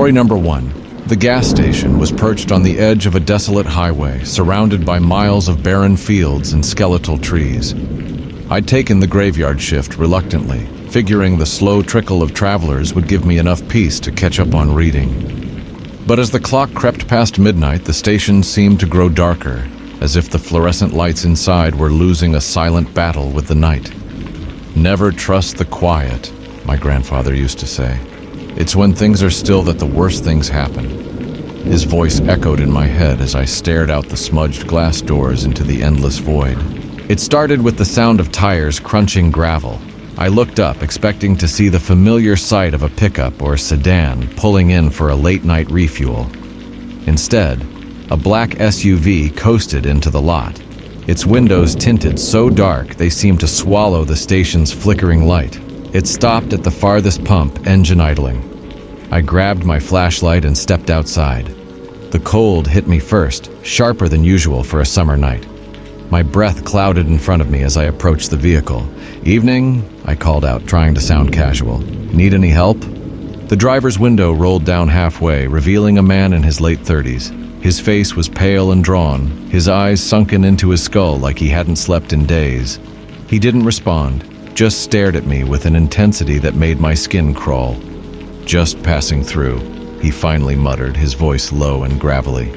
Story number 1. The gas station was perched on the edge of a desolate highway, surrounded by miles of barren fields and skeletal trees. I'd taken the graveyard shift reluctantly, figuring the slow trickle of travelers would give me enough peace to catch up on reading. But as the clock crept past midnight, the station seemed to grow darker, as if the fluorescent lights inside were losing a silent battle with the night. Never trust the quiet, my grandfather used to say. It's when things are still that the worst things happen. His voice echoed in my head as I stared out the smudged glass doors into the endless void. It started with the sound of tires crunching gravel. I looked up, expecting to see the familiar sight of a pickup or sedan pulling in for a late-night refuel. Instead, a black SUV coasted into the lot. Its windows tinted so dark they seemed to swallow the station's flickering light. It stopped at the farthest pump, engine idling. I grabbed my flashlight and stepped outside. The cold hit me first, sharper than usual for a summer night. My breath clouded in front of me as I approached the vehicle. "Evening," I called out, trying to sound casual. "Need any help?" The driver's window rolled down halfway, revealing a man in his late 30s. His face was pale and drawn, his eyes sunken into his skull like he hadn't slept in days. He didn't respond, just stared at me with an intensity that made my skin crawl. "Just passing through," he finally muttered, his voice low and gravelly.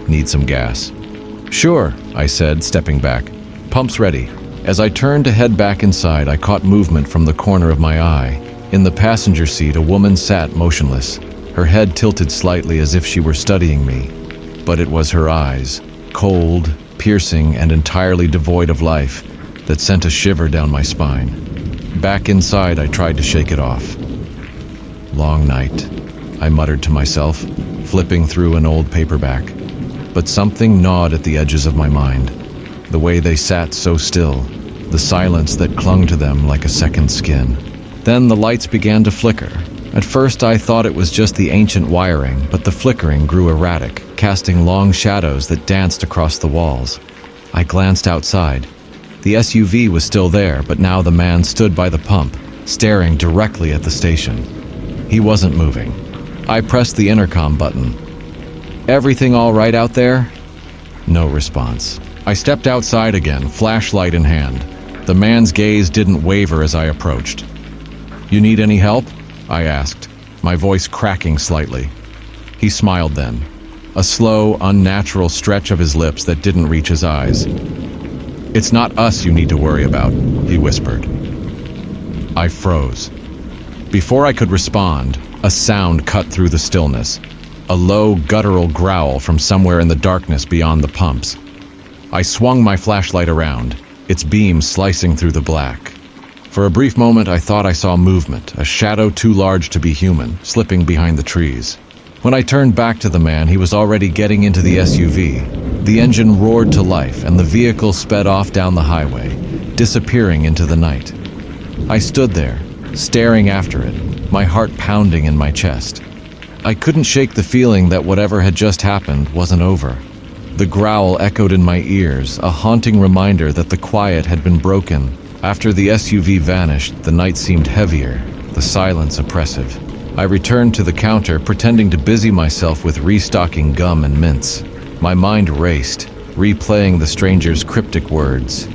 "Need some gas?" "Sure," I said, stepping back. "Pump's ready." As I turned to head back inside, I caught movement from the corner of my eye. In the passenger seat, a woman sat motionless, her head tilted slightly as if she were studying me. But it was her eyes, cold, piercing, and entirely devoid of life, that sent a shiver down my spine. Back inside, I tried to shake it off. "Long night," I muttered to myself, flipping through an old paperback. But something gnawed at the edges of my mind. The way they sat so still, the silence that clung to them like a second skin. Then the lights began to flicker. At first I thought it was just the ancient wiring, but the flickering grew erratic, casting long shadows that danced across the walls. I glanced outside. The SUV was still there, but now the man stood by the pump, staring directly at the station. He wasn't moving. I pressed the intercom button. "Everything all right out there?" No response. I stepped outside again, flashlight in hand. The man's gaze didn't waver as I approached. "You need any help?" I asked, my voice cracking slightly. He smiled then, a slow, unnatural stretch of his lips that didn't reach his eyes. "It's not us you need to worry about," he whispered. I froze. Before I could respond, a sound cut through the stillness, a low, guttural growl from somewhere in the darkness beyond the pumps. I swung my flashlight around, its beam slicing through the black. For a brief moment, I thought I saw movement, a shadow too large to be human, slipping behind the trees. When I turned back to the man, he was already getting into the SUV. The engine roared to life, and the vehicle sped off down the highway, disappearing into the night. I stood there, staring after it, my heart pounding in my chest. I couldn't shake the feeling that whatever had just happened wasn't over. The growl echoed in my ears, a haunting reminder that the quiet had been broken. After the SUV vanished, the night seemed heavier, the silence oppressive. I returned to the counter, pretending to busy myself with restocking gum and mints. My mind raced, replaying the stranger's cryptic words.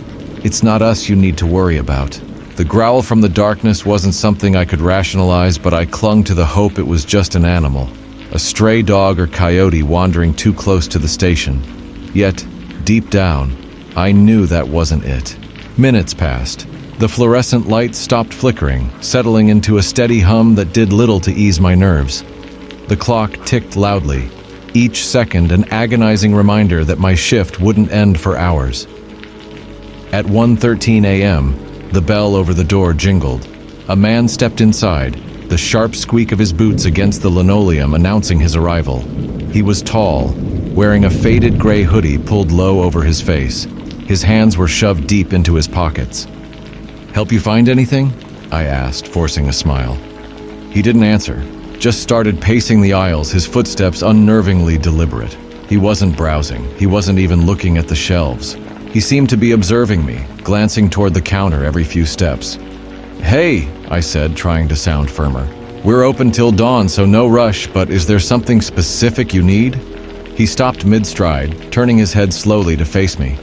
"It's not us you need to worry about." The growl from the darkness wasn't something I could rationalize, but I clung to the hope it was just an animal, a stray dog or coyote wandering too close to the station. Yet, deep down, I knew that wasn't it. Minutes passed. The fluorescent lights stopped flickering, settling into a steady hum that did little to ease my nerves. The clock ticked loudly, each second an agonizing reminder that my shift wouldn't end for hours. At 1:13 a.m., the bell over the door jingled. A man stepped inside, the sharp squeak of his boots against the linoleum announcing his arrival. He was tall, wearing a faded gray hoodie pulled low over his face. His hands were shoved deep into his pockets. "Help you find anything?" I asked, forcing a smile. He didn't answer, just started pacing the aisles, his footsteps unnervingly deliberate. He wasn't browsing, he wasn't even looking at the shelves. He seemed to be observing me, glancing toward the counter every few steps. "Hey," I said, trying to sound firmer. We're open till dawn, so no rush, but is there something specific you need? He stopped mid-stride, turning his head slowly to face me.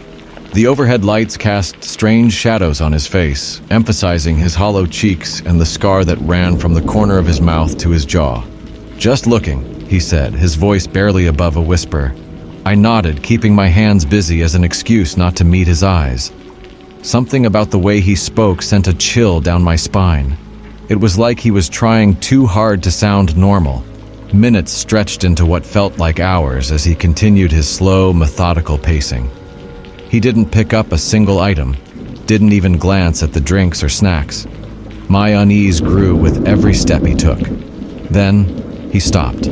The overhead lights cast strange shadows on his face, emphasizing his hollow cheeks and the scar that ran from the corner of his mouth to his jaw. "Just looking," he said, his voice barely above a whisper. I nodded, keeping my hands busy as an excuse not to meet his eyes. Something about the way he spoke sent a chill down my spine. It was like he was trying too hard to sound normal. Minutes stretched into what felt like hours as he continued his slow, methodical pacing. He didn't pick up a single item, didn't even glance at the drinks or snacks. My unease grew with every step he took. Then, he stopped.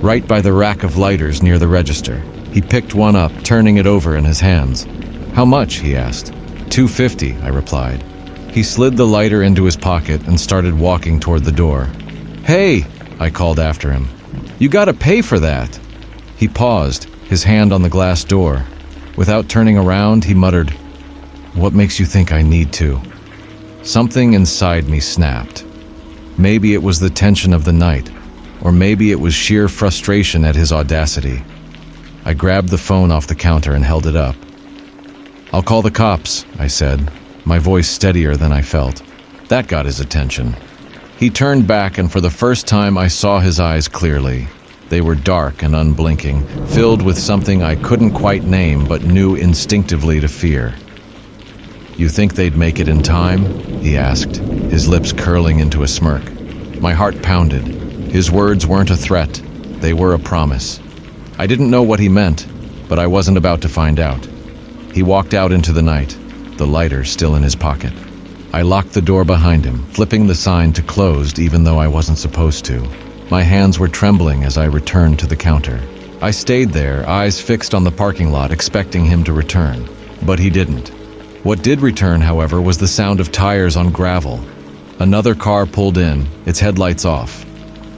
Right by the rack of lighters near the register. He picked one up, turning it over in his hands. "How much?" he asked. $2.50, I replied. He slid the lighter into his pocket and started walking toward the door. "Hey!" I called after him. "You gotta pay for that!" He paused, his hand on the glass door. Without turning around, he muttered, "What makes you think I need to?" Something inside me snapped. Maybe it was the tension of the night, or maybe it was sheer frustration at his audacity. I grabbed the phone off the counter and held it up. "I'll call the cops," I said, my voice steadier than I felt. That got his attention. He turned back, and for the first time I saw his eyes clearly. They were dark and unblinking, filled with something I couldn't quite name but knew instinctively to fear. "You think they'd make it in time?" he asked, his lips curling into a smirk. My heart pounded. His words weren't a threat, they were a promise. I didn't know what he meant, but I wasn't about to find out. He walked out into the night, the lighter still in his pocket. I locked the door behind him, flipping the sign to closed even though I wasn't supposed to. My hands were trembling as I returned to the counter. I stayed there, eyes fixed on the parking lot, expecting him to return. But he didn't. What did return, however, was the sound of tires on gravel. Another car pulled in, its headlights off.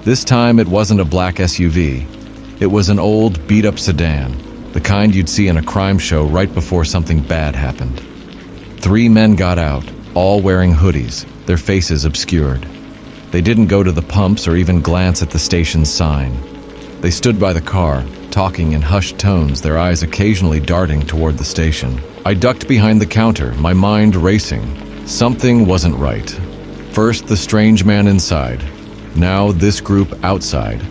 This time it wasn't a black SUV. It was an old, beat-up sedan, the kind you'd see in a crime show right before something bad happened. 3 men got out, all wearing hoodies, their faces obscured. They didn't go to the pumps or even glance at the station's sign. They stood by the car, talking in hushed tones, their eyes occasionally darting toward the station. I ducked behind the counter, my mind racing. Something wasn't right. First, the strange man inside. Now, this group outside.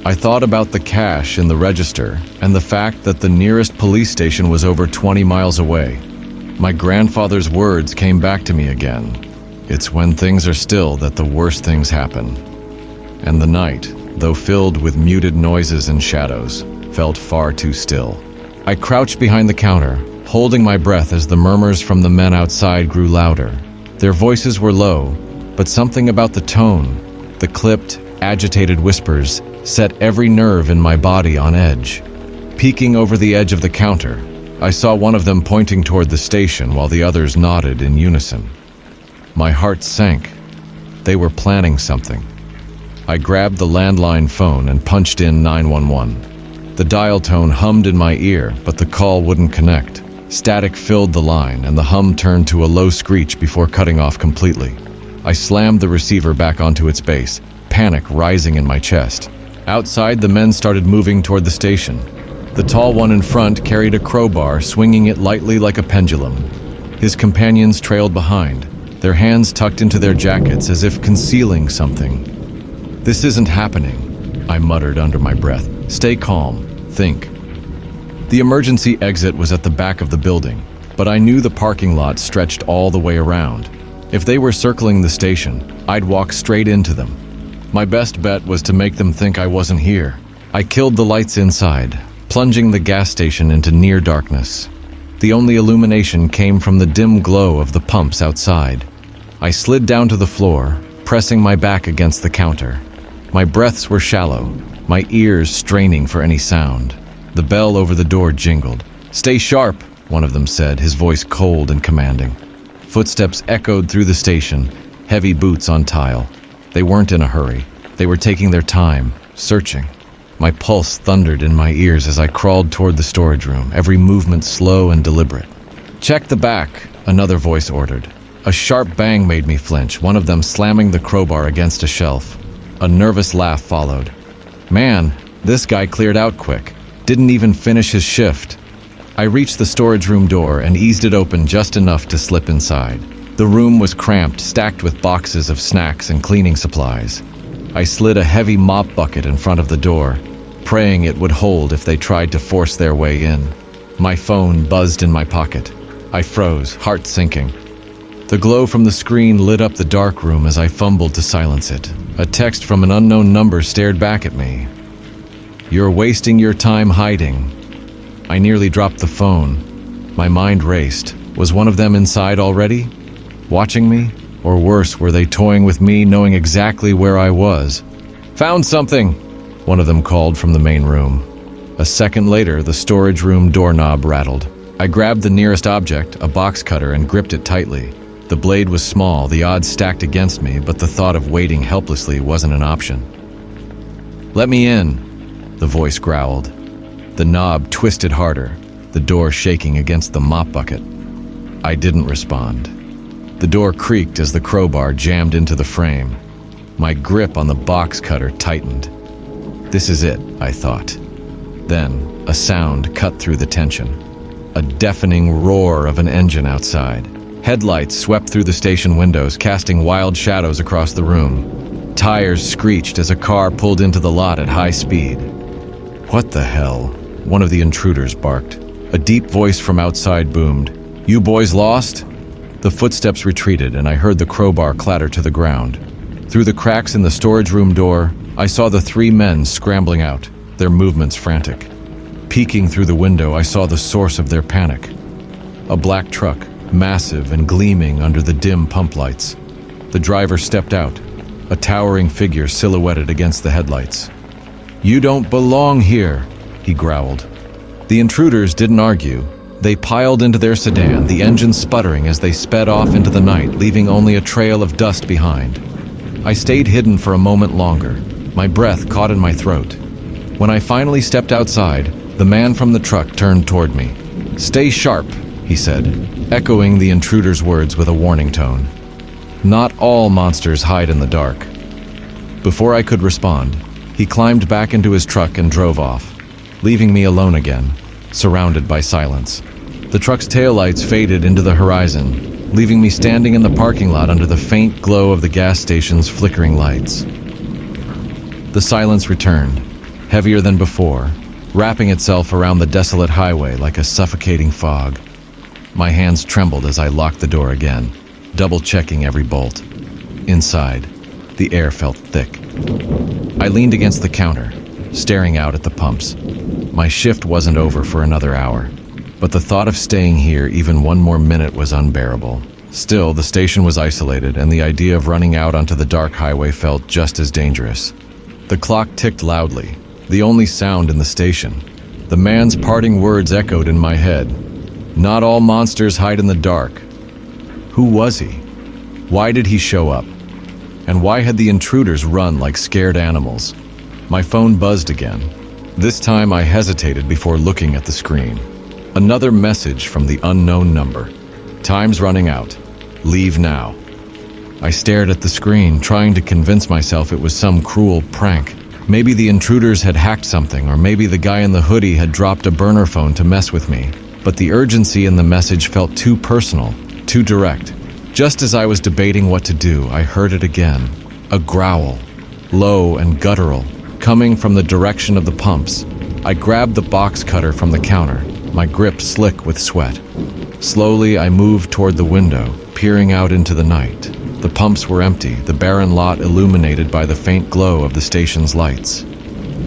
I thought about the cash in the register and the fact that the nearest police station was over 20 miles away. My grandfather's words came back to me again. It's when things are still that the worst things happen. And the night, though filled with muted noises and shadows, felt far too still. I crouched behind the counter, holding my breath as the murmurs from the men outside grew louder. Their voices were low, but something about the tone, the clipped, agitated whispers, set every nerve in my body on edge. Peeking over the edge of the counter, I saw one of them pointing toward the station while the others nodded in unison. My heart sank. They were planning something. I grabbed the landline phone and punched in 911. The dial tone hummed in my ear, but the call wouldn't connect. Static filled the line, and the hum turned to a low screech before cutting off completely. I slammed the receiver back onto its base, panic rising in my chest. Outside, the men started moving toward the station. The tall one in front carried a crowbar, swinging it lightly like a pendulum. His companions trailed behind, their hands tucked into their jackets as if concealing something. "This isn't happening," I muttered under my breath. "Stay calm. Think." The emergency exit was at the back of the building, but I knew the parking lot stretched all the way around. If they were circling the station, I'd walk straight into them. My best bet was to make them think I wasn't here. I killed the lights inside, plunging the gas station into near darkness. The only illumination came from the dim glow of the pumps outside. I slid down to the floor, pressing my back against the counter. My breaths were shallow, my ears straining for any sound. The bell over the door jingled. "Stay sharp," one of them said, his voice cold and commanding. Footsteps echoed through the station, heavy boots on tile. They weren't in a hurry. They were taking their time, searching. My pulse thundered in my ears as I crawled toward the storage room, every movement slow and deliberate. "Check the back," another voice ordered. A sharp bang made me flinch, one of them slamming the crowbar against a shelf. A nervous laugh followed. Man, this guy cleared out quick. Didn't even finish his shift. I reached the storage room door and eased it open just enough to slip inside. The room was cramped, stacked with boxes of snacks and cleaning supplies. I slid a heavy mop bucket in front of the door, praying it would hold if they tried to force their way in. My phone buzzed in my pocket. I froze, heart sinking. The glow from the screen lit up the dark room as I fumbled to silence it. A text from an unknown number stared back at me. "You're wasting your time hiding." I nearly dropped the phone. My mind raced. Was one of them inside already? Watching me? Or worse, were they toying with me, knowing exactly where I was? "Found something!" one of them called from the main room. A second later, the storage room doorknob rattled. I grabbed the nearest object, a box cutter, and gripped it tightly. The blade was small, the odds stacked against me, but the thought of waiting helplessly wasn't an option. "Let me in," the voice growled. The knob twisted harder, the door shaking against the mop bucket. I didn't respond. The door creaked as the crowbar jammed into the frame. My grip on the box cutter tightened. This is it, I thought. Then, a sound cut through the tension. A deafening roar of an engine outside. Headlights swept through the station windows, casting wild shadows across the room. Tires screeched as a car pulled into the lot at high speed. "What the hell?" one of the intruders barked. A deep voice from outside boomed. "You boys lost?" The footsteps retreated, and I heard the crowbar clatter to the ground. Through the cracks in the storage room door, I saw the three men scrambling out, their movements frantic. Peeking through the window, I saw the source of their panic. A black truck, massive and gleaming under the dim pump lights. The driver stepped out, a towering figure silhouetted against the headlights. "You don't belong here," he growled. The intruders didn't argue. They piled into their sedan, the engine sputtering as they sped off into the night, leaving only a trail of dust behind. I stayed hidden for a moment longer, my breath caught in my throat. When I finally stepped outside, the man from the truck turned toward me. "Stay sharp," he said, echoing the intruder's words with a warning tone. Not all monsters hide in the dark. Before I could respond, he climbed back into his truck and drove off, leaving me alone again, surrounded by silence. The truck's taillights faded into the horizon, leaving me standing in the parking lot under the faint glow of the gas station's flickering lights. The silence returned, heavier than before, wrapping itself around the desolate highway like a suffocating fog. My hands trembled as I locked the door again, double-checking every bolt. Inside, the air felt thick. I leaned against the counter, staring out at the pumps. My shift wasn't over for another hour, but the thought of staying here even one more minute was unbearable. Still, the station was isolated, and the idea of running out onto the dark highway felt just as dangerous. The clock ticked loudly, the only sound in the station. The man's parting words echoed in my head. Not all monsters hide in the dark. Who was he? Why did he show up? And why had the intruders run like scared animals? My phone buzzed again. This time I hesitated before looking at the screen. Another message from the unknown number. "Time's running out. Leave now." I stared at the screen, trying to convince myself it was some cruel prank. Maybe the intruders had hacked something, or maybe the guy in the hoodie had dropped a burner phone to mess with me. But the urgency in the message felt too personal, too direct. Just as I was debating what to do, I heard it again. A growl, low and guttural, coming from the direction of the pumps. I grabbed the box cutter from the counter, my grip slick with sweat. Slowly, I moved toward the window, peering out into the night. The pumps were empty, the barren lot illuminated by the faint glow of the station's lights.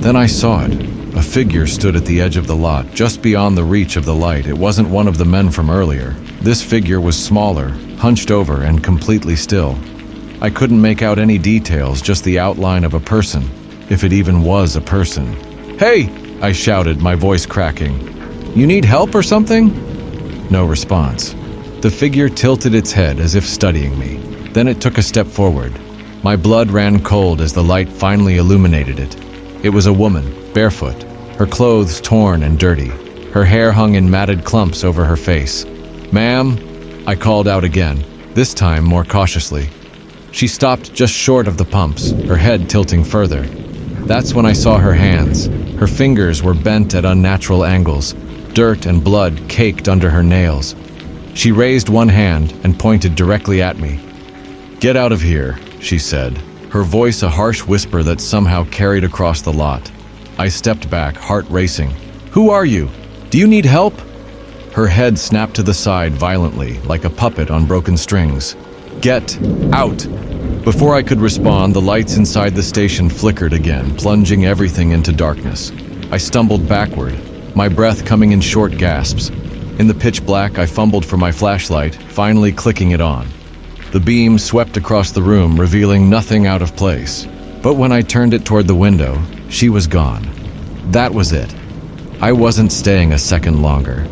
Then I saw it. A figure stood at the edge of the lot, just beyond the reach of the light. It wasn't one of the men from earlier. This figure was smaller, hunched over, and completely still. I couldn't make out any details, just the outline of a person, if it even was a person. "Hey!" I shouted, my voice cracking. "You need help or something?" No response. The figure tilted its head as if studying me. Then it took a step forward. My blood ran cold as the light finally illuminated it. It was a woman, barefoot, her clothes torn and dirty. Her hair hung in matted clumps over her face. "Ma'am," I called out again, this time more cautiously. She stopped just short of the pumps, her head tilting further. That's when I saw her hands. Her fingers were bent at unnatural angles. Dirt and blood caked under her nails. She raised one hand and pointed directly at me. "Get out of here," she said, her voice a harsh whisper that somehow carried across the lot. I stepped back, heart racing. "Who are you? Do you need help?" Her head snapped to the side violently, like a puppet on broken strings. "Get out!" Before I could respond, the lights inside the station flickered again, plunging everything into darkness. I stumbled backward, my breath coming in short gasps. In the pitch black, I fumbled for my flashlight, finally clicking it on. The beam swept across the room, revealing nothing out of place. But when I turned it toward the window, she was gone. That was it. I wasn't staying a second longer.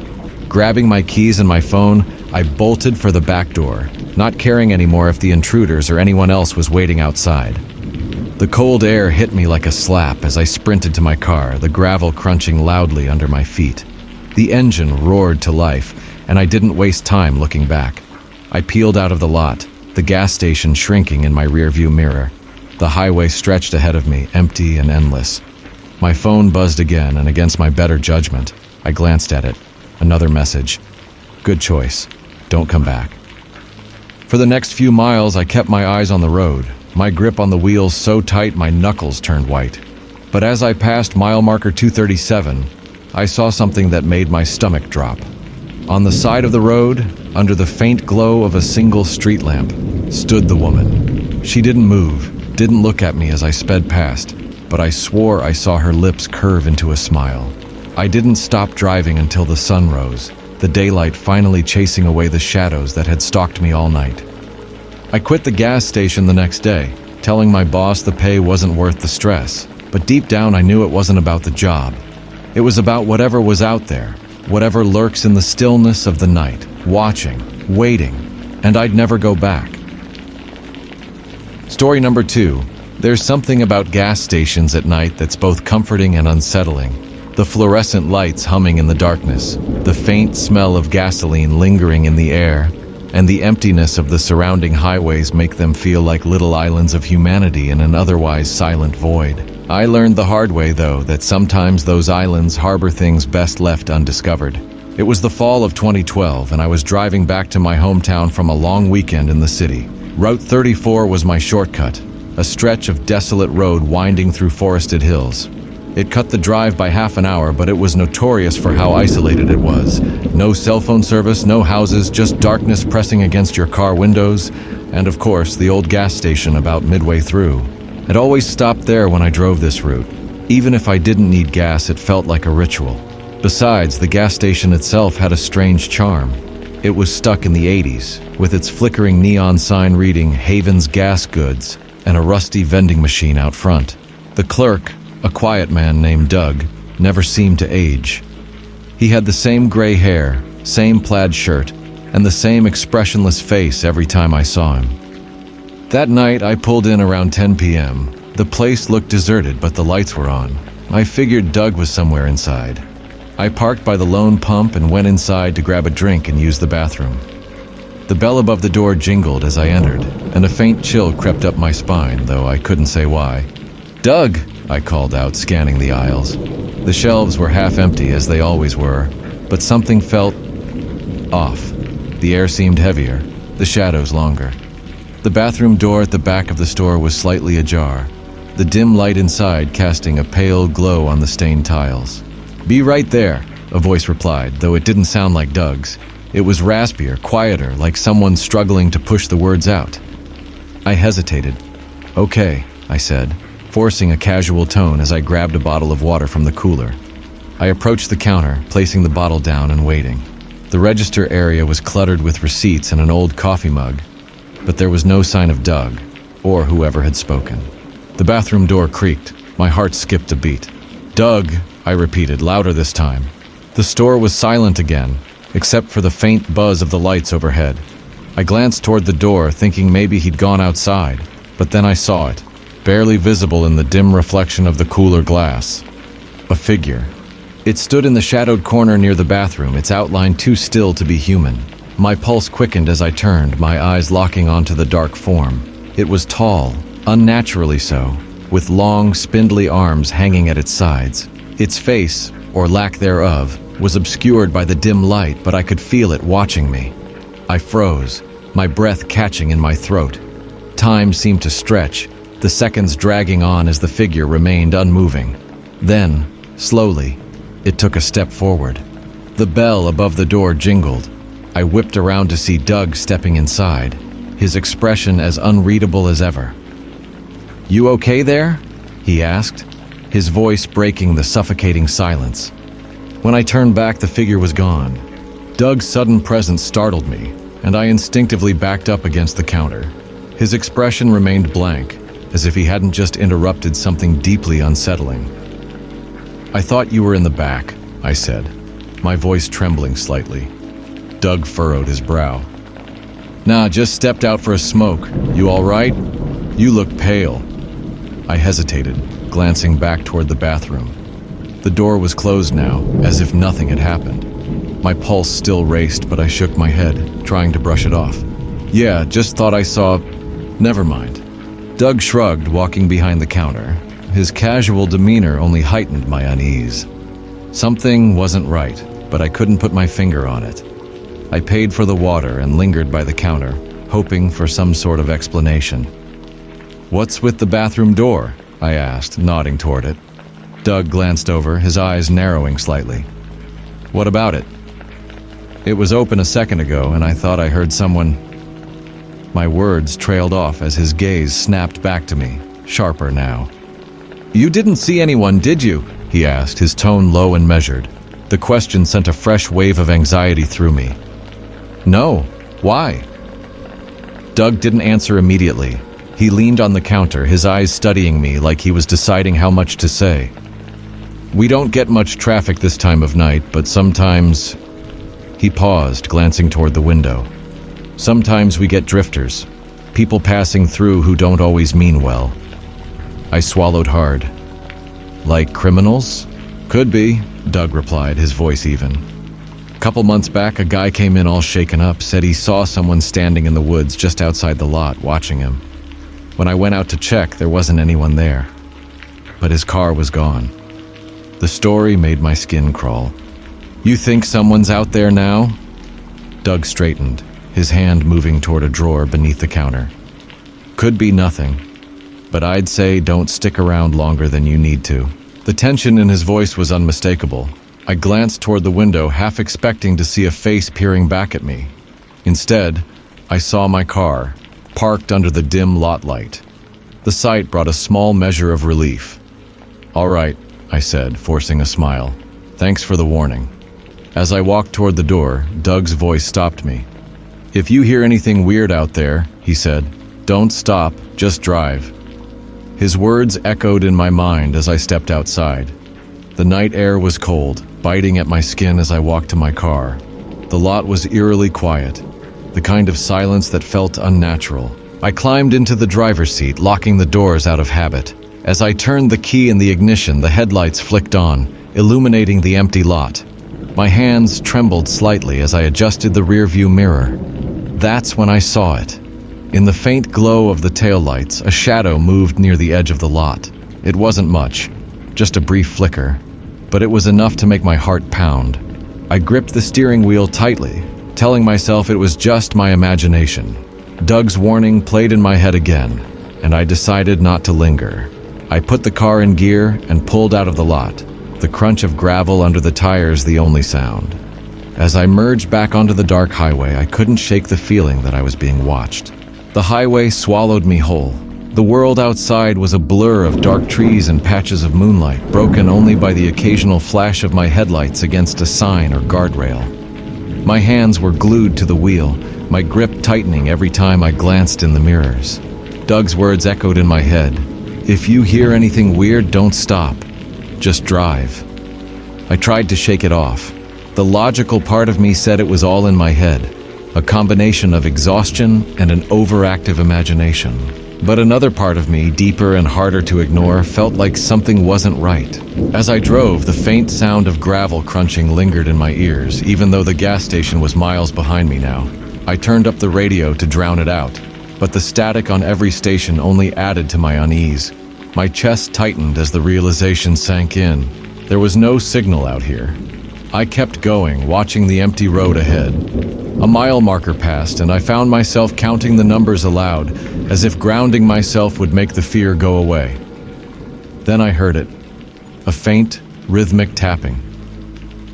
Grabbing my keys and my phone, I bolted for the back door, not caring anymore if the intruders or anyone else was waiting outside. The cold air hit me like a slap as I sprinted to my car, the gravel crunching loudly under my feet. The engine roared to life, and I didn't waste time looking back. I peeled out of the lot, the gas station shrinking in my rearview mirror. The highway stretched ahead of me, empty and endless. My phone buzzed again, and against my better judgment, I glanced at it. Another message. "Good choice. Don't come back." For the next few miles, I kept my eyes on the road, my grip on the wheels so tight my knuckles turned white. But as I passed mile marker 237, I saw something that made my stomach drop. On the side of the road, under the faint glow of a single street lamp, stood the woman. She didn't move, didn't look at me as I sped past, but I swore I saw her lips curve into a smile. I didn't stop driving until the sun rose, the daylight finally chasing away the shadows that had stalked me all night. I quit the gas station the next day, telling my boss the pay wasn't worth the stress, but deep down I knew it wasn't about the job. It was about whatever was out there, whatever lurks in the stillness of the night, watching, waiting, and I'd never go back. Story number 2. There's something about gas stations at night that's both comforting and unsettling. The fluorescent lights humming in the darkness, the faint smell of gasoline lingering in the air, and the emptiness of the surrounding highways make them feel like little islands of humanity in an otherwise silent void. I learned the hard way, though, that sometimes those islands harbor things best left undiscovered. It was the fall of 2012, and I was driving back to my hometown from a long weekend in the city. Route 34 was my shortcut, a stretch of desolate road winding through forested hills. It cut the drive by half an hour, but it was notorious for how isolated it was. No cell phone service, no houses, just darkness pressing against your car windows, and of course, the old gas station about midway through. I'd always stopped there when I drove this route. Even if I didn't need gas, it felt like a ritual. Besides, the gas station itself had a strange charm. It was stuck in the 80s, with its flickering neon sign reading Haven's Gas Goods and a rusty vending machine out front. The clerk, a quiet man named Doug, never seemed to age. He had the same gray hair, same plaid shirt, and the same expressionless face every time I saw him. That night, I pulled in around 10 p.m. The place looked deserted, but the lights were on. I figured Doug was somewhere inside. I parked by the lone pump and went inside to grab a drink and use the bathroom. The bell above the door jingled as I entered, and a faint chill crept up my spine, though I couldn't say why. "Doug!" I called out, scanning the aisles. The shelves were half empty, as they always were, but something felt off. The air seemed heavier, the shadows longer. The bathroom door at the back of the store was slightly ajar, the dim light inside casting a pale glow on the stained tiles. "Be right there," a voice replied, though it didn't sound like Doug's. It was raspier, quieter, like someone struggling to push the words out. I hesitated. "Okay," I said, forcing a casual tone as I grabbed a bottle of water from the cooler. I approached the counter, placing the bottle down and waiting. The register area was cluttered with receipts and an old coffee mug, but there was no sign of Doug, or whoever had spoken. The bathroom door creaked. My heart skipped a beat. "Doug," I repeated, louder this time. The store was silent again, except for the faint buzz of the lights overhead. I glanced toward the door, thinking maybe he'd gone outside, but then I saw it, barely visible in the dim reflection of the cooler glass. A figure. It stood in the shadowed corner near the bathroom, its outline too still to be human. My pulse quickened as I turned, my eyes locking onto the dark form. It was tall, unnaturally so, with long, spindly arms hanging at its sides. Its face, or lack thereof, was obscured by the dim light, but I could feel it watching me. I froze, my breath catching in my throat. Time seemed to stretch, the seconds dragging on as the figure remained unmoving. Then, slowly, it took a step forward. The bell above the door jingled. I whipped around to see Doug stepping inside, his expression as unreadable as ever. "You okay there?" he asked, his voice breaking the suffocating silence. When I turned back, the figure was gone. Doug's sudden presence startled me, and I instinctively backed up against the counter. His expression remained blank, as if he hadn't just interrupted something deeply unsettling. "I thought you were in the back," I said, my voice trembling slightly. Doug furrowed his brow. "Nah, just stepped out for a smoke. You all right? You look pale." I hesitated, glancing back toward the bathroom. The door was closed now, as if nothing had happened. My pulse still raced, but I shook my head, trying to brush it off. "Yeah, just thought I saw... Never mind." Doug shrugged, walking behind the counter. His casual demeanor only heightened my unease. Something wasn't right, but I couldn't put my finger on it. I paid for the water and lingered by the counter, hoping for some sort of explanation. "What's with the bathroom door?" I asked, nodding toward it. Doug glanced over, his eyes narrowing slightly. "What about it?" "It was open a second ago, and I thought I heard someone..." My words trailed off as his gaze snapped back to me, sharper now. "You didn't see anyone, did you?" he asked, his tone low and measured. The question sent a fresh wave of anxiety through me. "No. Why?" Doug didn't answer immediately. He leaned on the counter, his eyes studying me like he was deciding how much to say. "We don't get much traffic this time of night, but sometimes..." He paused, glancing toward the window. "Sometimes we get drifters, people passing through who don't always mean well." I swallowed hard. "Like criminals?" "Could be," Doug replied, his voice even. "Couple months back, a guy came in all shaken up, said he saw someone standing in the woods just outside the lot, watching him. When I went out to check, there wasn't anyone there. But his car was gone." The story made my skin crawl. "You think someone's out there now?" Doug straightened, his hand moving toward a drawer beneath the counter. "Could be nothing, but I'd say don't stick around longer than you need to." The tension in his voice was unmistakable. I glanced toward the window, half expecting to see a face peering back at me. Instead, I saw my car, parked under the dim lot light. The sight brought a small measure of relief. "All right," I said, forcing a smile. "Thanks for the warning." As I walked toward the door, Doug's voice stopped me. "If you hear anything weird out there," he said, "don't stop, just drive." His words echoed in my mind as I stepped outside. The night air was cold, biting at my skin as I walked to my car. The lot was eerily quiet, the kind of silence that felt unnatural. I climbed into the driver's seat, locking the doors out of habit. As I turned the key in the ignition, the headlights flicked on, illuminating the empty lot. My hands trembled slightly as I adjusted the rearview mirror. That's when I saw it. In the faint glow of the taillights, a shadow moved near the edge of the lot. It wasn't much, just a brief flicker, but it was enough to make my heart pound. I gripped the steering wheel tightly, telling myself it was just my imagination. Doug's warning played in my head again, and I decided not to linger. I put the car in gear and pulled out of the lot, the crunch of gravel under the tires the only sound. As I merged back onto the dark highway, I couldn't shake the feeling that I was being watched. The highway swallowed me whole. The world outside was a blur of dark trees and patches of moonlight, broken only by the occasional flash of my headlights against a sign or guardrail. My hands were glued to the wheel, my grip tightening every time I glanced in the mirrors. Doug's words echoed in my head. "If you hear anything weird, don't stop. Just drive." I tried to shake it off. The logical part of me said it was all in my head, a combination of exhaustion and an overactive imagination. But another part of me, deeper and harder to ignore, felt like something wasn't right. As I drove, the faint sound of gravel crunching lingered in my ears, even though the gas station was miles behind me now. I turned up the radio to drown it out. but the static on every station only added to my unease. My chest tightened as the realization sank in. There was no signal out here. I kept going, watching the empty road ahead. A mile marker passed, and I found myself counting the numbers aloud, as if grounding myself would make the fear go away. Then I heard it. A faint, rhythmic tapping.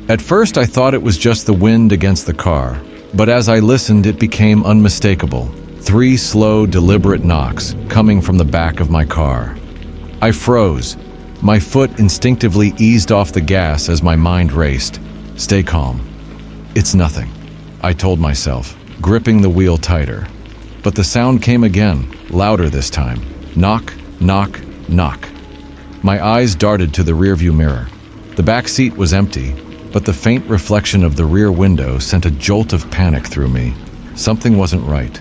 At first I thought it was just the wind against the car, but as I listened it became unmistakable. 3 slow, deliberate knocks coming from the back of my car. I froze. My foot instinctively eased off the gas as my mind raced. Stay calm. It's nothing, I told myself, gripping the wheel tighter. But the sound came again, louder this time. Knock, knock, knock. My eyes darted to the rearview mirror. The back seat was empty, but the faint reflection of the rear window sent a jolt of panic through me. Something wasn't right.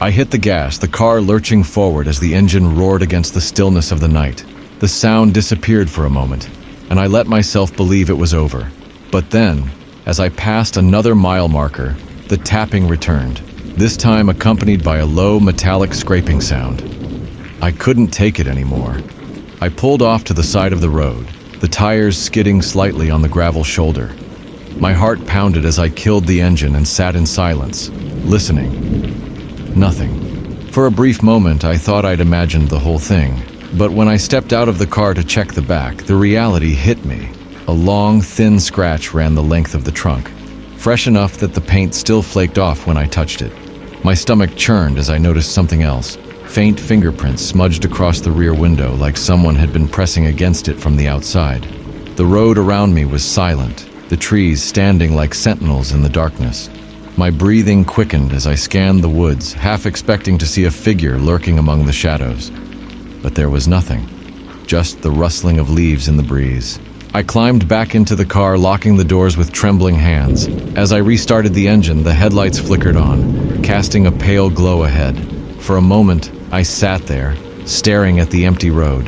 I hit the gas, the car lurching forward as the engine roared against the stillness of the night. The sound disappeared for a moment, and I let myself believe it was over. But then, as I passed another mile marker, the tapping returned, this time accompanied by a low metallic scraping sound. I couldn't take it anymore. I pulled off to the side of the road, the tires skidding slightly on the gravel shoulder. My heart pounded as I killed the engine and sat in silence, listening. Nothing. For a brief moment, I thought I'd imagined the whole thing. But when I stepped out of the car to check the back, the reality hit me. A long, thin scratch ran the length of the trunk, fresh enough that the paint still flaked off when I touched it. My stomach churned as I noticed something else. Faint fingerprints smudged across the rear window like someone had been pressing against it from the outside. The road around me was silent, the trees standing like sentinels in the darkness. My breathing quickened as I scanned the woods, half expecting to see a figure lurking among the shadows. But there was nothing, just the rustling of leaves in the breeze. I climbed back into the car, locking the doors with trembling hands. As I restarted the engine, the headlights flickered on, casting a pale glow ahead. For a moment, I sat there, staring at the empty road.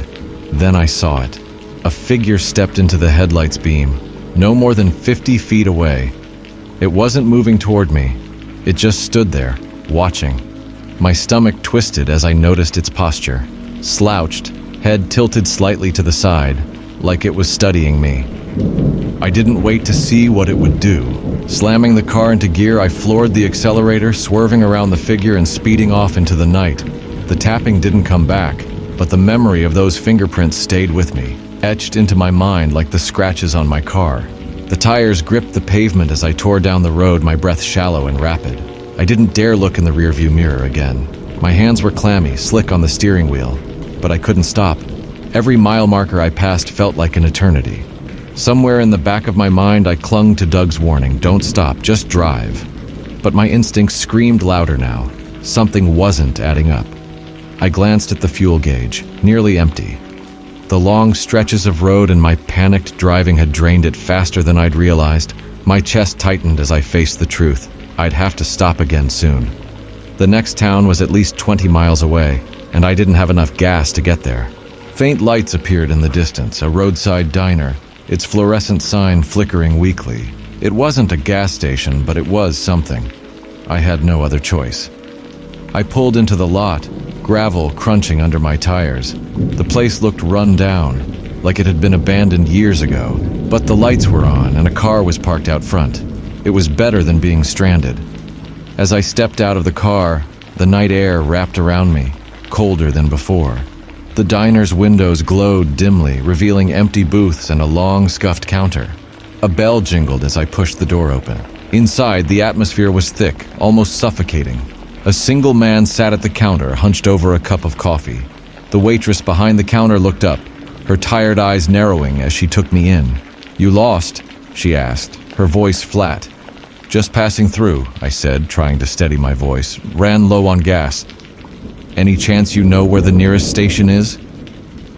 Then I saw it. A figure stepped into the headlight's beam, no more than 50 feet away. It wasn't moving toward me. It just stood there, watching. My stomach twisted as I noticed its posture. Slouched, head tilted slightly to the side, like it was studying me. I didn't wait to see what it would do. Slamming the car into gear, I floored the accelerator, swerving around the figure and speeding off into the night. The tapping didn't come back, but the memory of those fingerprints stayed with me, etched into my mind like the scratches on my car. The tires gripped the pavement as I tore down the road, my breath shallow and rapid. I didn't dare look in the rearview mirror again. My hands were clammy, slick on the steering wheel, but I couldn't stop. Every mile marker I passed felt like an eternity. Somewhere in the back of my mind, I clung to Doug's warning, don't stop, just drive. But my instincts screamed louder now. Something wasn't adding up. I glanced at the fuel gauge, nearly empty. The long stretches of road and my panicked driving had drained it faster than I'd realized. My chest tightened as I faced the truth. I'd have to stop again soon. The next town was at least 20 miles away, and I didn't have enough gas to get there. Faint lights appeared in the distance, a roadside diner, its fluorescent sign flickering weakly. It wasn't a gas station, but it was something. I had no other choice. I pulled into the lot, gravel crunching under my tires. The place looked run down, like it had been abandoned years ago, but the lights were on and a car was parked out front. It was better than being stranded. As I stepped out of the car, the night air wrapped around me, colder than before. The diner's windows glowed dimly, revealing empty booths and a long, scuffed counter. A bell jingled as I pushed the door open. Inside, the atmosphere was thick, almost suffocating. A single man sat at the counter, hunched over a cup of coffee. The waitress behind the counter looked up, her tired eyes narrowing as she took me in. "You lost?" she asked, her voice flat. "Just passing through," I said, trying to steady my voice. "Ran low on gas. Any chance you know where the nearest station is?"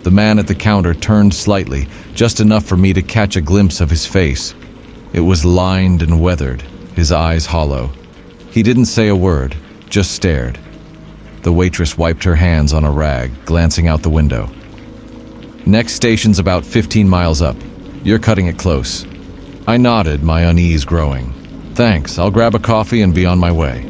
The man at the counter turned slightly, just enough for me to catch a glimpse of his face. It was lined and weathered, his eyes hollow. He didn't say a word, just stared. The waitress wiped her hands on a rag, glancing out the window. "Next station's about 15 miles up. You're cutting it close." I nodded, my unease growing. "Thanks, I'll grab a coffee and be on my way."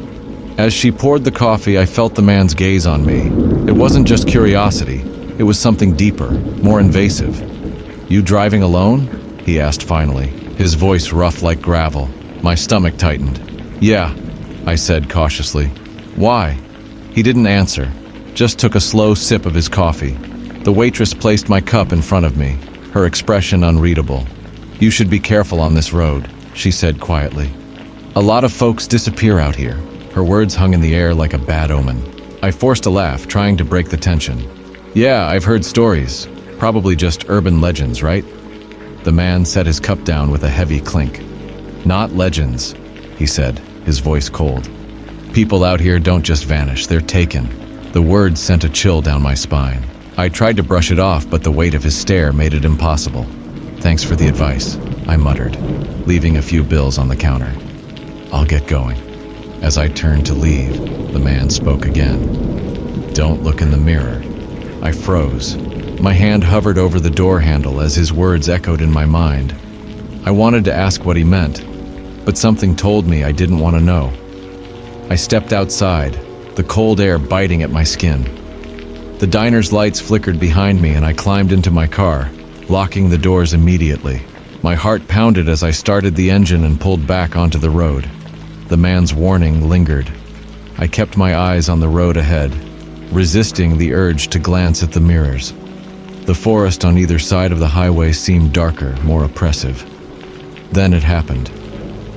As she poured the coffee, I felt the man's gaze on me. It wasn't just curiosity, it was something deeper, more invasive. "You driving alone?" he asked finally, his voice rough like gravel. My stomach tightened. "Yeah," I said cautiously. "Why?" He didn't answer, just took a slow sip of his coffee. The waitress placed my cup in front of me, her expression unreadable. "You should be careful on this road," she said quietly. "A lot of folks disappear out here." Her words hung in the air like a bad omen. I forced a laugh, trying to break the tension. "Yeah, I've heard stories. Probably just urban legends, right?" The man set his cup down with a heavy clink. "Not legends," he said, his voice cold. "People out here don't just vanish, they're taken." The words sent a chill down my spine. I tried to brush it off, but the weight of his stare made it impossible. "Thanks for the advice," I muttered, leaving a few bills on the counter. "I'll get going." As I turned to leave, the man spoke again. "Don't look in the mirror." I froze. My hand hovered over the door handle as his words echoed in my mind. I wanted to ask what he meant, but something told me I didn't want to know. I stepped outside, the cold air biting at my skin. The diner's lights flickered behind me and I climbed into my car, locking the doors immediately. My heart pounded as I started the engine and pulled back onto the road. The man's warning lingered. I kept my eyes on the road ahead, resisting the urge to glance at the mirrors. The forest on either side of the highway seemed darker, more oppressive. Then it happened.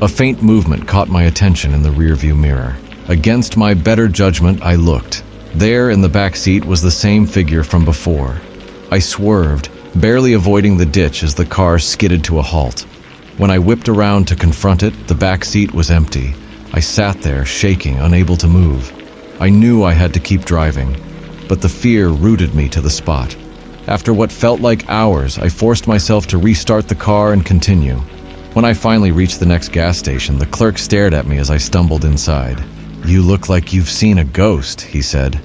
A faint movement caught my attention in the rearview mirror. Against my better judgment, I looked. There in the back seat was the same figure from before. I swerved, barely avoiding the ditch as the car skidded to a halt. When I whipped around to confront it, the back seat was empty. I sat there, shaking, unable to move. I knew I had to keep driving, but the fear rooted me to the spot. After what felt like hours, I forced myself to restart the car and continue. When I finally reached the next gas station, the clerk stared at me as I stumbled inside. "You look like you've seen a ghost," he said.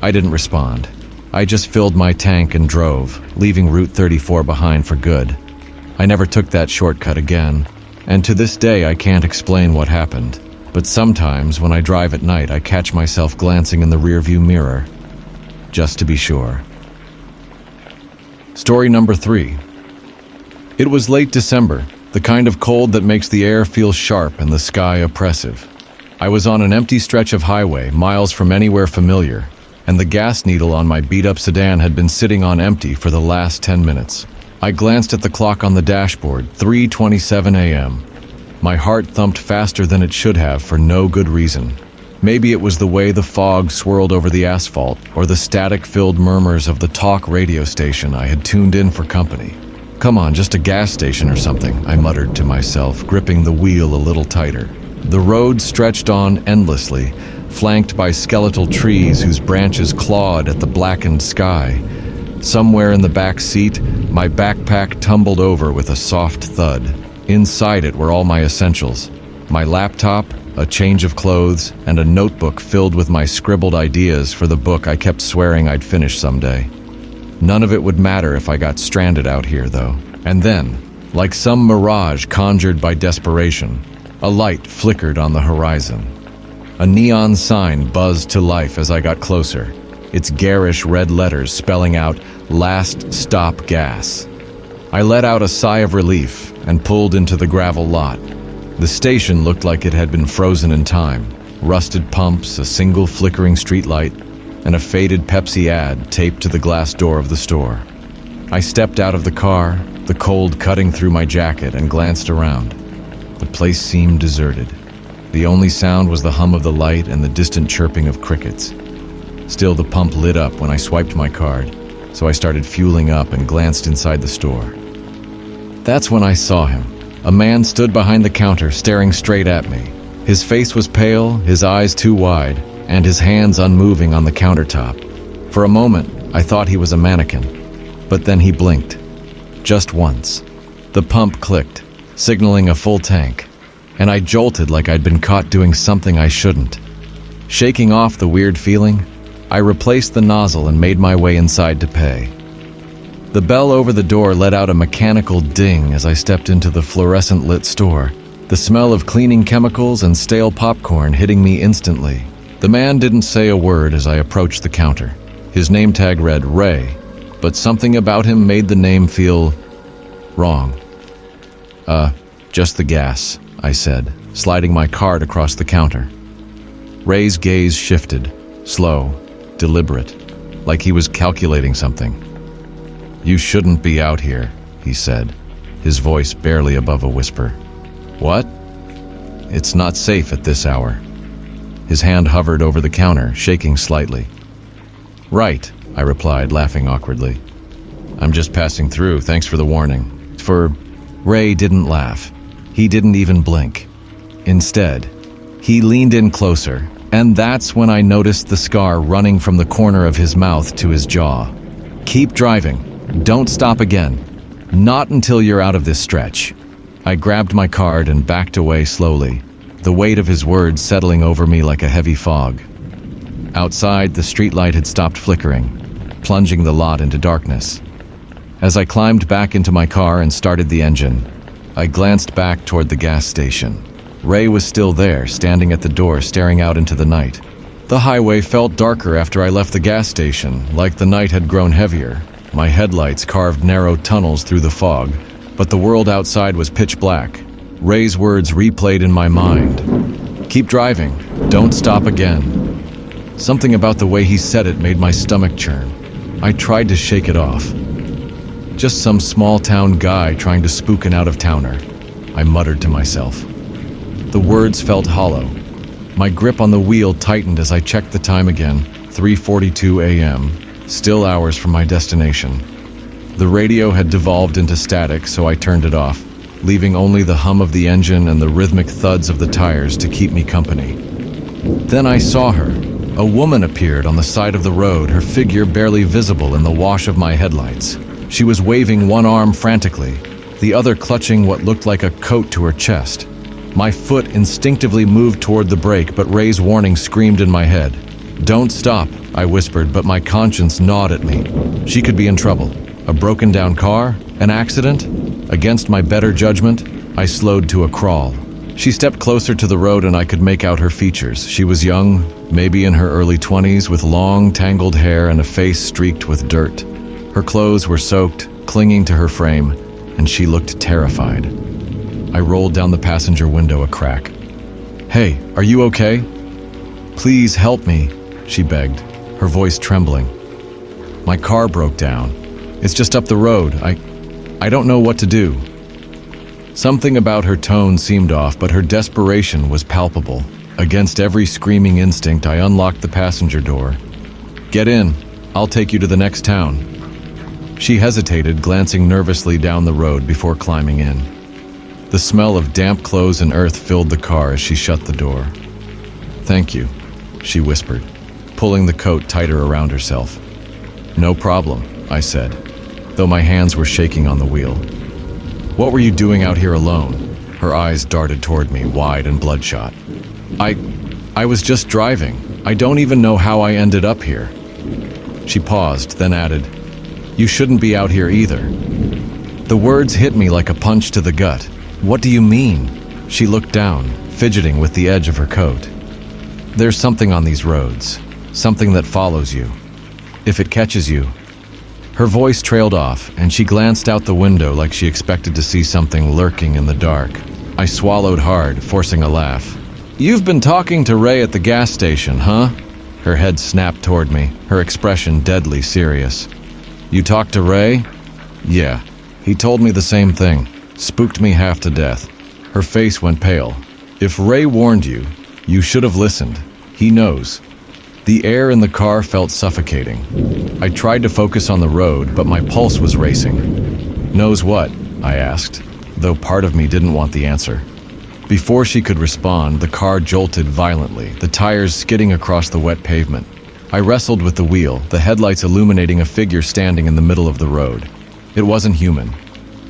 I didn't respond. I just filled my tank and drove, leaving Route 34 behind for good. I never took that shortcut again, and to this day I can't explain what happened. But sometimes when I drive at night, I catch myself glancing in the rearview mirror, just to be sure. Story number 3. It was late December, the kind of cold that makes the air feel sharp and the sky oppressive. I was on an empty stretch of highway, miles from anywhere familiar, and the gas needle on my beat-up sedan had been sitting on empty for the last 10 minutes. I glanced at the clock on the dashboard, 3:27 a.m. My heart thumped faster than it should have for no good reason. Maybe it was the way the fog swirled over the asphalt, or the static-filled murmurs of the talk radio station I had tuned in for company. "Come on, just a gas station or something," I muttered to myself, gripping the wheel a little tighter. The road stretched on endlessly, flanked by skeletal trees whose branches clawed at the blackened sky. Somewhere in the back seat, my backpack tumbled over with a soft thud. Inside it were all my essentials: my laptop, a change of clothes, and a notebook filled with my scribbled ideas for the book I kept swearing I'd finish someday. None of it would matter if I got stranded out here, though. And then, like some mirage conjured by desperation, a light flickered on the horizon. A neon sign buzzed to life as I got closer, its garish red letters spelling out "Last Stop Gas." I let out a sigh of relief and pulled into the gravel lot. The station looked like it had been frozen in time. Rusted pumps, a single flickering streetlight, and a faded Pepsi ad taped to the glass door of the store. I stepped out of the car, the cold cutting through my jacket, and glanced around. The place seemed deserted. The only sound was the hum of the light and the distant chirping of crickets. Still, the pump lit up when I swiped my card, so I started fueling up and glanced inside the store. That's when I saw him. A man stood behind the counter, staring straight at me. His face was pale, his eyes too wide, and his hands unmoving on the countertop. For a moment, I thought he was a mannequin, but then he blinked. Just once. The pump clicked, signaling a full tank, and I jolted like I'd been caught doing something I shouldn't. Shaking off the weird feeling, I replaced the nozzle and made my way inside to pay. The bell over the door let out a mechanical ding as I stepped into the fluorescent-lit store. the smell of cleaning chemicals and stale popcorn hitting me instantly. The man didn't say a word as I approached the counter. His name tag read Ray, but something about him made the name feel wrong. Just the gas, I said, sliding my card across the counter. Ray's gaze shifted, slow, deliberate, like he was calculating something. "You shouldn't be out here," he said, his voice barely above a whisper. "What?" "It's not safe at this hour." His hand hovered over the counter, shaking slightly. "Right," I replied, laughing awkwardly. "I'm just passing through, thanks for the warning." Ray didn't laugh. He didn't even blink. Instead, he leaned in closer, and that's when I noticed the scar running from the corner of his mouth to his jaw. "Keep driving. Don't stop again. Not until you're out of this stretch." I grabbed my card and backed away slowly, the weight of his words settling over me like a heavy fog. Outside, the streetlight had stopped flickering, plunging the lot into darkness. As I climbed back into my car and started the engine, I glanced back toward the gas station. Ray was still there, standing at the door, staring out into the night. The highway felt darker after I left the gas station, like the night had grown heavier. My headlights carved narrow tunnels through the fog, but the world outside was pitch black. Ray's words replayed in my mind. "Keep driving. Don't stop again." Something about the way he said it made my stomach churn. I tried to shake it off. Just some small-town guy trying to spook an out-of-towner, I muttered to myself. The words felt hollow. My grip on the wheel tightened as I checked the time again, 3:42 a.m., still hours from my destination. The radio had devolved into static, so I turned it off, leaving only the hum of the engine and the rhythmic thuds of the tires to keep me company. Then I saw her. A woman appeared on the side of the road, her figure barely visible in the wash of my headlights. She was waving one arm frantically, the other clutching what looked like a coat to her chest. My foot instinctively moved toward the brake, but Ray's warning screamed in my head. "Don't stop," I whispered, but my conscience gnawed at me. She could be in trouble. A broken down car? An accident? Against my better judgment, I slowed to a crawl. She stepped closer to the road and I could make out her features. She was young, maybe in her early 20s, with long, tangled hair and a face streaked with dirt. Her clothes were soaked, clinging to her frame, and she looked terrified. I rolled down the passenger window a crack. "Hey, are you okay?" "Please help me," she begged, her voice trembling. "My car broke down. It's just up the road. I don't know what to do." Something about her tone seemed off, but her desperation was palpable. Against every screaming instinct, I unlocked the passenger door. "Get in. I'll take you to the next town." She hesitated, glancing nervously down the road before climbing in. The smell of damp clothes and earth filled the car as she shut the door. "Thank you," she whispered, pulling the coat tighter around herself. "No problem," I said, though my hands were shaking on the wheel. "What were you doing out here alone?" Her eyes darted toward me, wide and bloodshot. I was just driving. I don't even know how I ended up here." She paused, then added, "You shouldn't be out here either." The words hit me like a punch to the gut. "What do you mean?" She looked down, fidgeting with the edge of her coat. "There's something on these roads, something that follows you. If it catches you." Her voice trailed off, and she glanced out the window like she expected to see something lurking in the dark. I swallowed hard, forcing a laugh. "You've been talking to Ray at the gas station, huh?" Her head snapped toward me, her expression deadly serious. "You talked to Ray?" "Yeah. He told me the same thing. Spooked me half to death." Her face went pale. "If Ray warned you, you should have listened. He knows." The air in the car felt suffocating. I tried to focus on the road, but my pulse was racing. "Knows what?" I asked, though part of me didn't want the answer. Before she could respond, the car jolted violently, the tires skidding across the wet pavement. I wrestled with the wheel, the headlights illuminating a figure standing in the middle of the road. It wasn't human.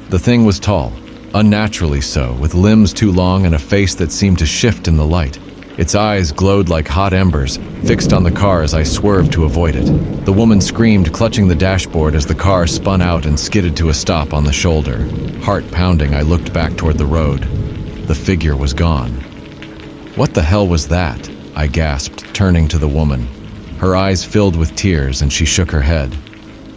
The thing was tall, unnaturally so, with limbs too long and a face that seemed to shift in the light. Its eyes glowed like hot embers, fixed on the car as I swerved to avoid it. The woman screamed, clutching the dashboard as the car spun out and skidded to a stop on the shoulder. Heart pounding, I looked back toward the road. The figure was gone. "What the hell was that?" I gasped, turning to the woman. Her eyes filled with tears and she shook her head.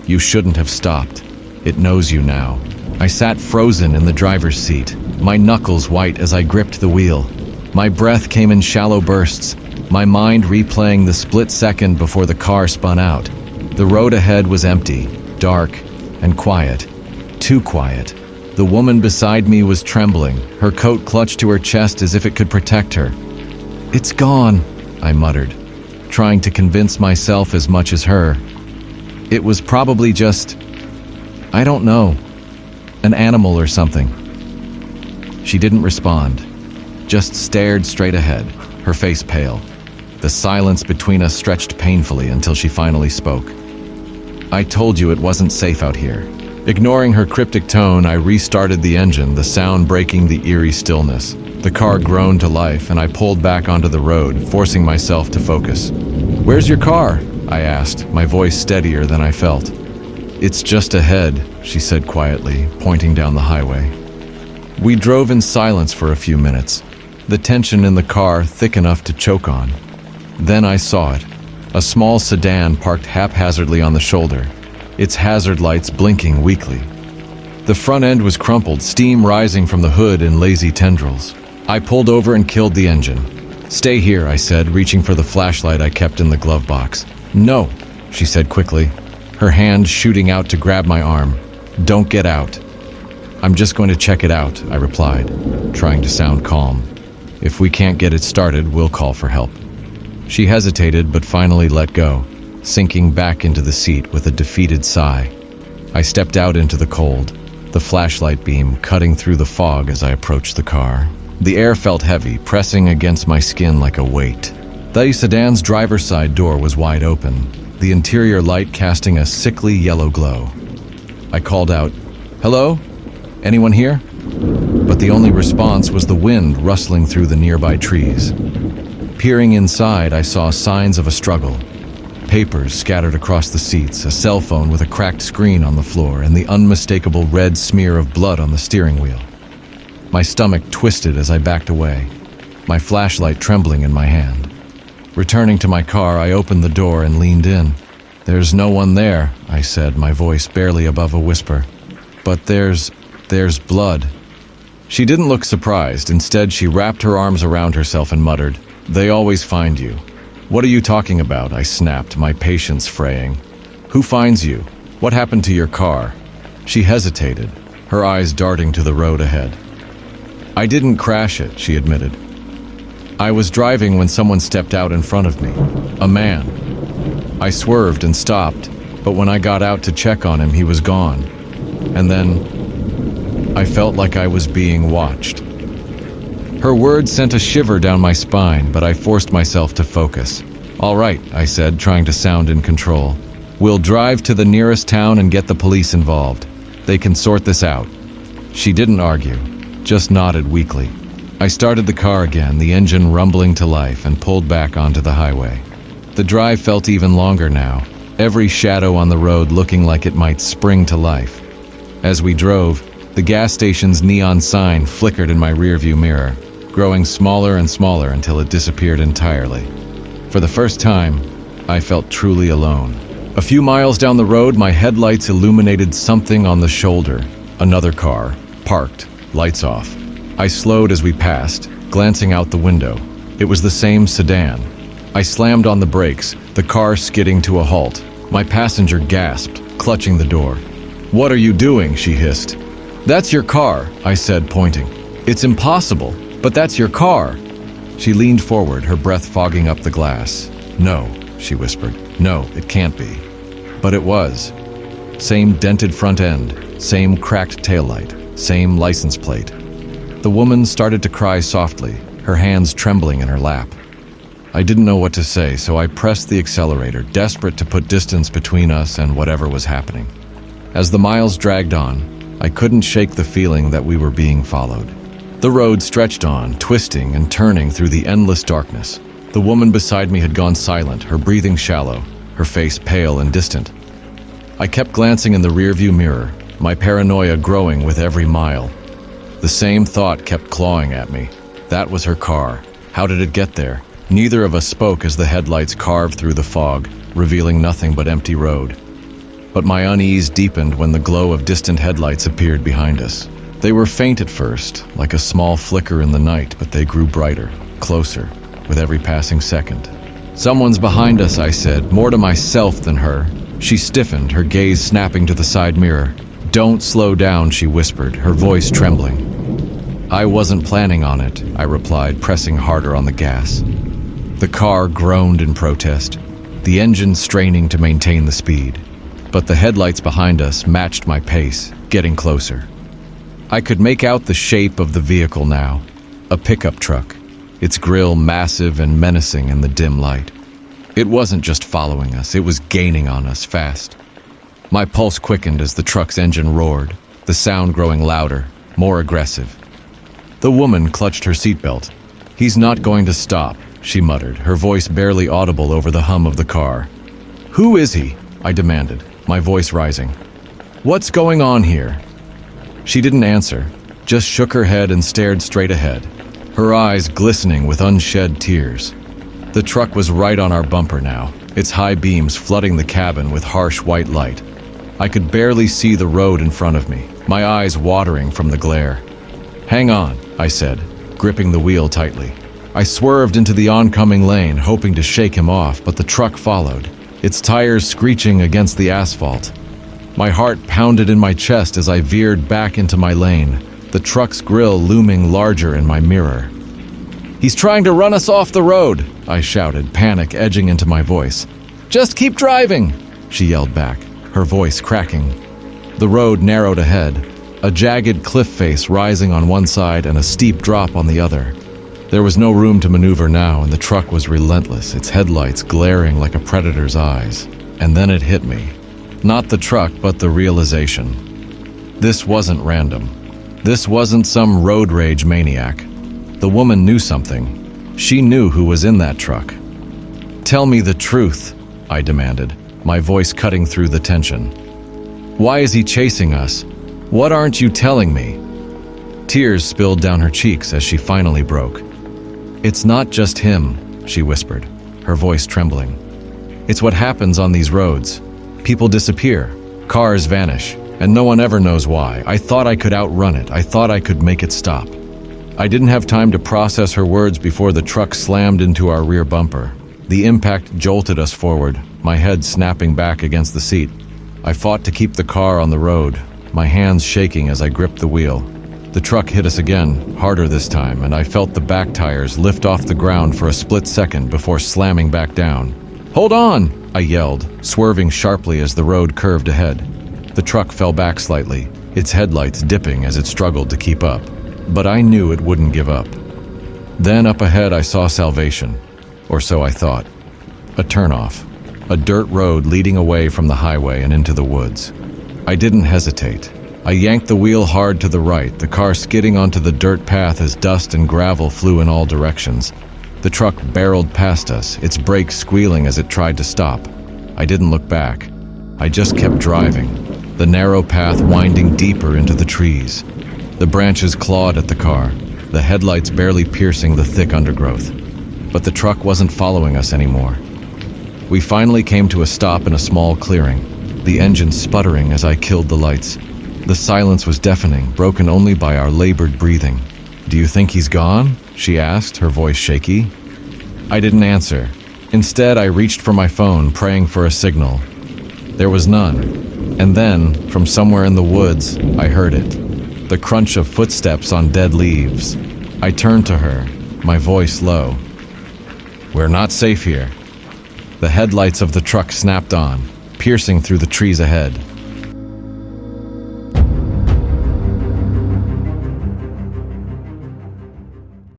"You shouldn't have stopped. It knows you now." I sat frozen in the driver's seat, my knuckles white as I gripped the wheel. My breath came in shallow bursts, my mind replaying the split second before the car spun out. The road ahead was empty, dark, and quiet. Too quiet. The woman beside me was trembling, her coat clutched to her chest as if it could protect her. "It's gone," I muttered, trying to convince myself as much as her. It was probably just, I don't know, an animal or something. She didn't respond, just stared straight ahead, her face pale. The silence between us stretched painfully until she finally spoke. "I told you it wasn't safe out here." Ignoring her cryptic tone, I restarted the engine, the sound breaking the eerie stillness. The car groaned to life, and I pulled back onto the road, forcing myself to focus. "Where's your car?" I asked, my voice steadier than I felt. "It's just ahead," she said quietly, pointing down the highway. We drove in silence for a few minutes, the tension in the car thick enough to choke on. Then I saw it, a small sedan parked haphazardly on the shoulder, its hazard lights blinking weakly. The front end was crumpled, steam rising from the hood in lazy tendrils. I pulled over and killed the engine. "Stay here," I said, reaching for the flashlight I kept in the glove box. "No," she said quickly, her hand shooting out to grab my arm. "Don't get out." "I'm just going to check it out," I replied, trying to sound calm. "If we can't get it started, we'll call for help." She hesitated but finally let go, sinking back into the seat with a defeated sigh. I stepped out into the cold, the flashlight beam cutting through the fog as I approached the car. The air felt heavy, pressing against my skin like a weight. The sedan's driver's side door was wide open, the interior light casting a sickly yellow glow. I called out, "Hello? Anyone here?" But the only response was the wind rustling through the nearby trees. Peering inside, I saw signs of a struggle. Papers scattered across the seats, a cell phone with a cracked screen on the floor, and the unmistakable red smear of blood on the steering wheel. My stomach twisted as I backed away, my flashlight trembling in my hand. Returning to my car, I opened the door and leaned in. "There's no one there," I said, my voice barely above a whisper. "But there's blood." She didn't look surprised. Instead, she wrapped her arms around herself and muttered, "They always find you." "What are you talking about?" I snapped, my patience fraying. "Who finds you? What happened to your car?" She hesitated, her eyes darting to the road ahead. "I didn't crash it," she admitted. "I was driving when someone stepped out in front of me. A man. I swerved and stopped, but when I got out to check on him, he was gone. And then I felt like I was being watched." Her words sent a shiver down my spine, but I forced myself to focus. "All right," I said, trying to sound in control. "We'll drive to the nearest town and get the police involved. They can sort this out." She didn't argue, just nodded weakly. I started the car again, the engine rumbling to life, and pulled back onto the highway. The drive felt even longer now, every shadow on the road looking like it might spring to life. As we drove, the gas station's neon sign flickered in my rearview mirror, growing smaller and smaller until it disappeared entirely. For the first time, I felt truly alone. A few miles down the road, my headlights illuminated something on the shoulder. Another car, parked, lights off. I slowed as we passed, glancing out the window. It was the same sedan. I slammed on the brakes, the car skidding to a halt. My passenger gasped, clutching the door. "What are you doing?" she hissed. "That's your car," I said, pointing. "It's impossible, but that's your car." She leaned forward, her breath fogging up the glass. "No," she whispered. "No, it can't be." But it was. Same dented front end, same cracked taillight, same license plate. The woman started to cry softly, her hands trembling in her lap. I didn't know what to say, so I pressed the accelerator, desperate to put distance between us and whatever was happening. As the miles dragged on, I couldn't shake the feeling that we were being followed. The road stretched on, twisting and turning through the endless darkness. The woman beside me had gone silent, her breathing shallow, her face pale and distant. I kept glancing in the rearview mirror, my paranoia growing with every mile. The same thought kept clawing at me. That was her car. How did it get there? Neither of us spoke as the headlights carved through the fog, revealing nothing but empty road. But my unease deepened when the glow of distant headlights appeared behind us. They were faint at first, like a small flicker in the night, but they grew brighter, closer, with every passing second. "Someone's behind us," I said, more to myself than her. She stiffened, her gaze snapping to the side mirror. "Don't slow down," she whispered, her voice trembling. "I wasn't planning on it," I replied, pressing harder on the gas. The car groaned in protest, the engine straining to maintain the speed. But the headlights behind us matched my pace, getting closer. I could make out the shape of the vehicle now, a pickup truck, its grille massive and menacing in the dim light. It wasn't just following us, it was gaining on us fast. My pulse quickened as the truck's engine roared, the sound growing louder, more aggressive. The woman clutched her seatbelt. "He's not going to stop," she muttered, her voice barely audible over the hum of the car. "Who is he?" I demanded, my voice rising. "What's going on here?" She didn't answer, just shook her head and stared straight ahead, her eyes glistening with unshed tears. The truck was right on our bumper now, its high beams flooding the cabin with harsh white light. I could barely see the road in front of me, my eyes watering from the glare. "Hang on," I said, gripping the wheel tightly. I swerved into the oncoming lane, hoping to shake him off, but the truck followed, its tires screeching against the asphalt. My heart pounded in my chest as I veered back into my lane, the truck's grille looming larger in my mirror. "He's trying to run us off the road," I shouted, panic edging into my voice. "Just keep driving," she yelled back, her voice cracking. The road narrowed ahead, a jagged cliff face rising on one side and a steep drop on the other. There was no room to maneuver now, and the truck was relentless, its headlights glaring like a predator's eyes. And then it hit me. Not the truck, but the realization. This wasn't random. This wasn't some road rage maniac. The woman knew something. She knew who was in that truck. "Tell me the truth," I demanded, my voice cutting through the tension. "Why is he chasing us? What aren't you telling me?" Tears spilled down her cheeks as she finally broke. "It's not just him," she whispered, her voice trembling. "It's what happens on these roads. People disappear, cars vanish, and no one ever knows why. I thought I could outrun it. I thought I could make it stop." I didn't have time to process her words before the truck slammed into our rear bumper. The impact jolted us forward, my head snapping back against the seat. I fought to keep the car on the road, my hands shaking as I gripped the wheel. The truck hit us again, harder this time, and I felt the back tires lift off the ground for a split second before slamming back down. "Hold on!" I yelled, swerving sharply as the road curved ahead. The truck fell back slightly, its headlights dipping as it struggled to keep up. But I knew it wouldn't give up. Then up ahead I saw salvation, or so I thought. A turnoff, a dirt road leading away from the highway and into the woods. I didn't hesitate. I yanked the wheel hard to the right, the car skidding onto the dirt path as dust and gravel flew in all directions. The truck barreled past us, its brakes squealing as it tried to stop. I didn't look back. I just kept driving, the narrow path winding deeper into the trees. The branches clawed at the car, the headlights barely piercing the thick undergrowth. But the truck wasn't following us anymore. We finally came to a stop in a small clearing, the engine sputtering as I killed the lights. The silence was deafening, broken only by our labored breathing. "Do you think he's gone?" she asked, her voice shaky. I didn't answer. Instead, I reached for my phone, praying for a signal. There was none. And then, from somewhere in the woods, I heard it. The crunch of footsteps on dead leaves. I turned to her, my voice low. "We're not safe here." The headlights of the truck snapped on, piercing through the trees ahead.